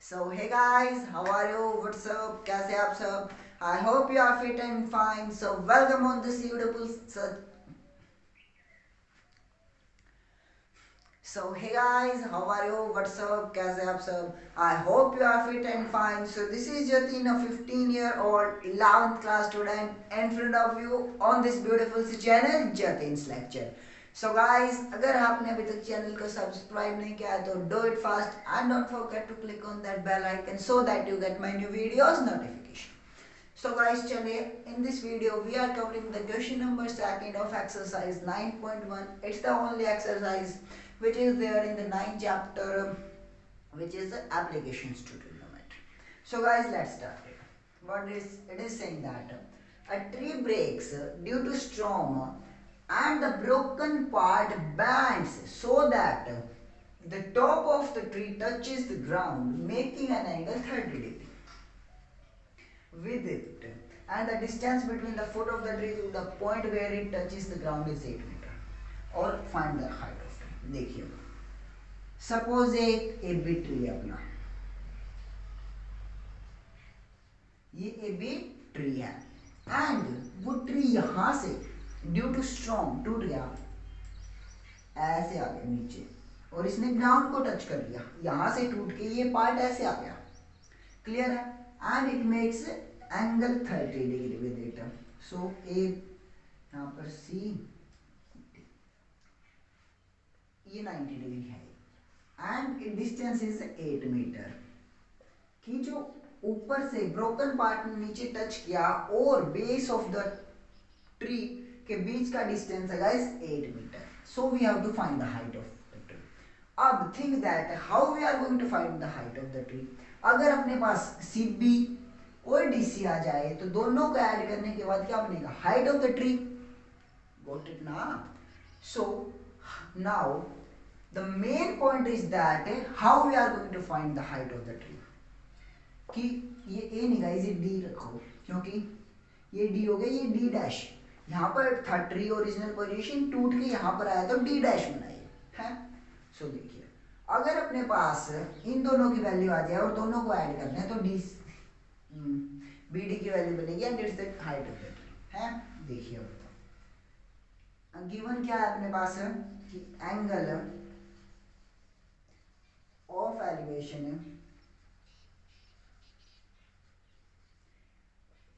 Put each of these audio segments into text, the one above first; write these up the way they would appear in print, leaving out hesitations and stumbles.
So hey guys, how are you? What's up? कैसे आप सब? I hope you are fit and fine. So welcome on this beautiful. So hey guys, how are you? What's up? कैसे आप सब? I hope you are fit and fine. So this is Jatin, a 15-year-old 11th class student in front of you on this beautiful channel Jatin's lecture. So guys, अगर आपने अभी तक channel को subscribe नहीं किया है तो do it fast and don't forget to click on that bell icon so that you get my new videos notification. So guys, चलिए in this video we are covering the question number second of exercise 9.1. It's the only exercise which is there in the ninth chapter, which is the applications to trigonometry. So guys, let's start it. What is it is saying that a tree breaks due to storm and the broken part bends so that the top of the tree touches the ground, making an angle 30 degrees with it, and the distance between the foot of the tree to the point where it touches the ground is 8 meter. और find the height of it. देखिए, suppose एक A B tree है अपना, ये A B tree है and वो tree यहां से ड्यू टू स्ट्रॉन्ग टूट गया, ऐसे आ गया नीचे और इसने ग्राउंड को टच कर लिया, यहां से टूट के ये पार्ट ऐसे आ गया. क्लियर है? And it makes angle 30 degree with it. So a यहाँ पर सी, ये 90 डिग्री है एंड डिस्टेंस इज 8 मीटर. कि जो ऊपर से ब्रोकन पार्ट ने नीचे टच किया और बेस ऑफ द ट्री के बीच का डिस्टेंस है guys 8 meter. So we have to find the height of the tree. अब think that how we are going to find the height of the tree. अगर अपने पास C B और D C आ जाए तो दोनों को ऐड करने के बाद क्या बनेगा? Height of the tree. Got it ना? So now the main point is that how we are going to find the height of the tree. कि ये ए नहीं गाइस, ये डी रखो क्योंकि ये डी हो गया, ये डी डैश. यहाँ पर था ट्री ओरिजिनल पोजीशन, टूट के यहाँ पर आया तो डी डैश बनाइए है. सो देखिए, अगर अपने पास इन दोनों की वैल्यू आ जाए और दोनों को ऐड करना है तो डी बी डी की वैल्यू बनेगी and it's the height of the tree है. देखिए अब गिवन क्या है अपने पास कि एंगल ऑफ एलिवेशन,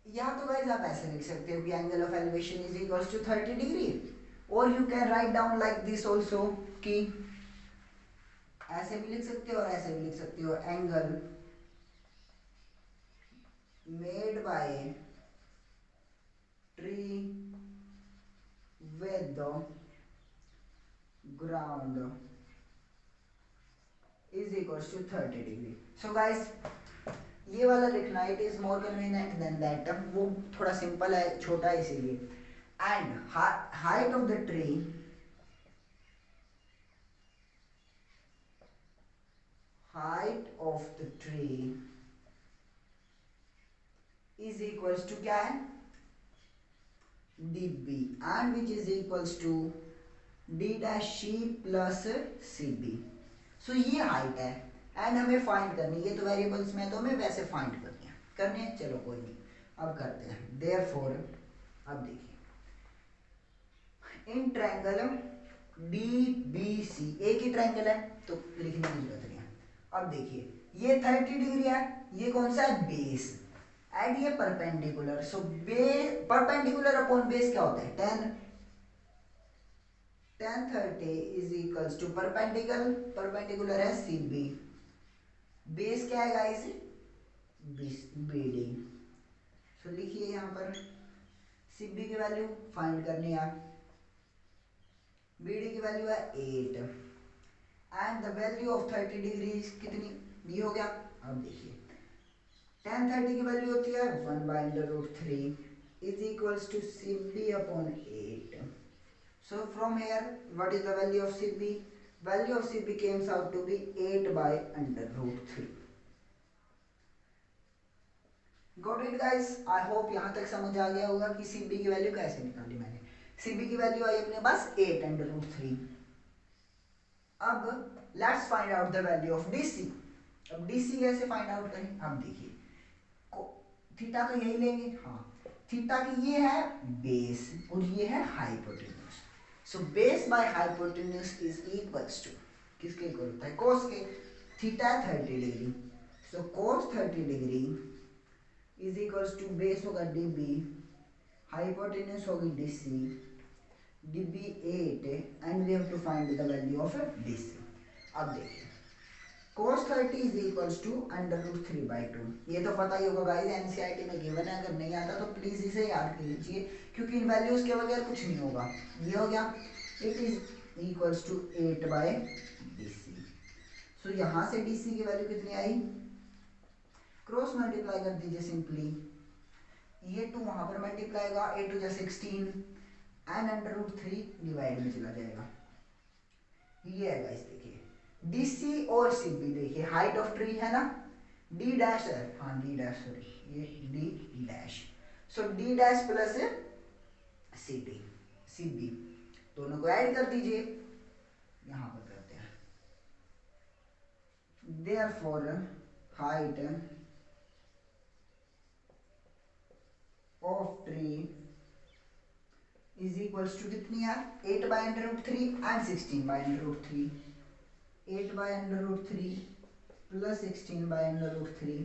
या तो गाइस आप ऐसे लिख सकते हो कि angle of elevation is equals to 30 degree, और you can write down like this also, कि ऐसे भी लिख सकते हो और ऐसे भी लिख सकते हो. Angle made by tree with the ground is equals to 30 degree. So guys, ये वाला लिखना it is more convenient than that. वो थोड़ा सिंपल है, छोटा है इसीलिए. And height of the tree is equals to क्या है? D B, and which is equals to D dash C plus C B. सो ये हाइट है एंड हमें फाइंड करनी. ये तो वेरिएबल्स में तो हमें वैसे फाइंड करनी है. चलो कोई नहीं, अब करते हैं. देयरफॉर अब देखिए, in triangle D B C, एक ही ट्रायंगल है तो लिखने की जरूरत नहीं है. अब देखिए, ये 30 डिग्री है, ये कौन सा है? बेस. एंड ये perpendicular. So base perpendicular upon base क्या होता है? 10 30 इज इक्वल्स टू परपेंडिकुलर है सी बी. बेस क्या है गाइस? B D. सो लिखिए यहाँ पर सी बी की वैल्यू फाइंड करनी है. बी डी की वैल्यू है 8 and the value of 30 degree कितनी? ये हो गया. अब देखिए, 10 30 की वैल्यू होती है 1/√3 is equals to C B upon 8. So from here, what is the value of CB? Value of CB comes out to be 8/√3. Got it guys? I hope यहाँ तक समझ आ गया होगा कि CB की वैल्यू कैसे निकाली मैंने. CB की वैल्यू आई अपने पास 8/√3. अब let's find out the value of DC. अब DC कैसे फाइंड आउट करें? अब देखिए, थीटा तो यही लेंगे, हाँ, थीटा की ये है बेस और ये है hypotenuse. So base by hypotenuse is equals to, किसके इक्वल होता है? कोस के। Theta 30 degree, so cos 30 degree is equals to base होगा DB, हाइपोटेन्यूज होगी DC, DB 8 and we have to find the value of DC। अब देखिए cos 30 is equals to √3/2, ये तो पता ही होगा गाइस, एनसीईआरटी में गिवन है, अगर नहीं आता तो प्लीज इसे याद कर लीजिए क्योंकि इन वैल्यूज के बगैर कुछ नहीं होगा। ये हो गया, it is equals to 8/DC। So यहाँ से DC की वैल्यू कितनी आई? क्रॉस मल्टीप्लाई कर दीजिए सिंपली, ये 2 वहां पर मल्टीप्लाई होगा, 8 2 16 एंड √3 डिवाइड में चला जाएगा। ये है गाइस, देखिए DC और CB, देखिए हाइट ऑफ ट्री है ना, D डैश है, हाँ D डैश, सॉरी ये D डैश, सो D डैश प्लस CB दोनों को ऐड कर दीजिए, यहां पर करते हैं, therefore height of tree is equals to कितनी यार? 8/√3 एंड 16/√3, 8/√3 प्लस 16/√3,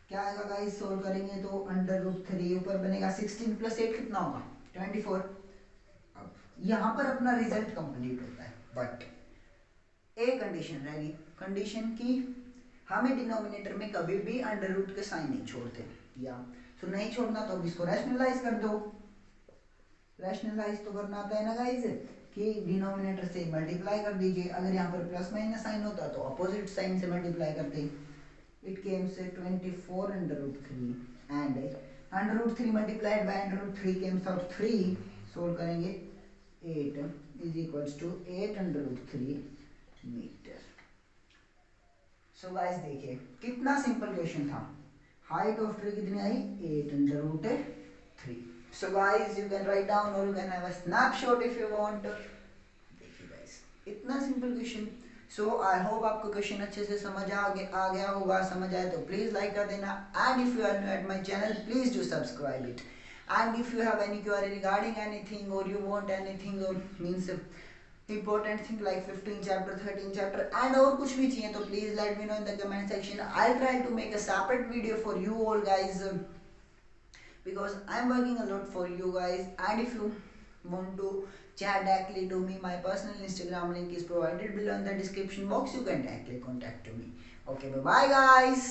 क्या आएगा गाइस? सोल्व करेंगे तो √3 ऊपर बनेगा 16 प्लस 8 कितना होगा? 24। अब यहाँ पर अपना रिजल्ट कंप्लीट होता है, बट एक कंडीशन रहेगी, कंडीशन की हमें डिनोमिनेटर में कभी भी √ के साइन नहीं छोड़ते, या तो नहीं छोड़ना तो अब इसको रैशनलाइज कर दो। रैशनलाइज तो करना आता है ना गाइस, कि डिनोमिनेटर से मल्टीप्लाई कर दीजिए, अगर यहाँ पर प्लस माइनस साइन होता तो अपोजिट साइन से मल्टीप्लाई करते। इट केम से 24/√3 and √3 multiplied by √3 comes out 3, solve करेंगे 8 is equals to 8/√3 meter. So guys देखिए कितना सिंपल क्वेश्चन था, हाइट ऑफ ट्री कितनी आई? 8/√3। So guys, you can write down or you can have a snapshot if you want. देखिए guys, इतना simple question. So I hope आपको question अच्छे से समझ आ गया होगा, समझ आए तो प्लीज लाइक कर देना, and if you are new at my channel please do subscribe it, and if you have any query regarding anything और यू वांट एनीथिंग और means important thing like 15 chapter 13 chapter and और कुछ भी चाहिए तो please let me know in the comment section. I'll try to make a separate video for you all guys, because I'm working a lot for you guys, and if you want to chat directly to me, my personal Instagram link is provided below in the description box, you can directly contact to me. Okay, bye bye guys.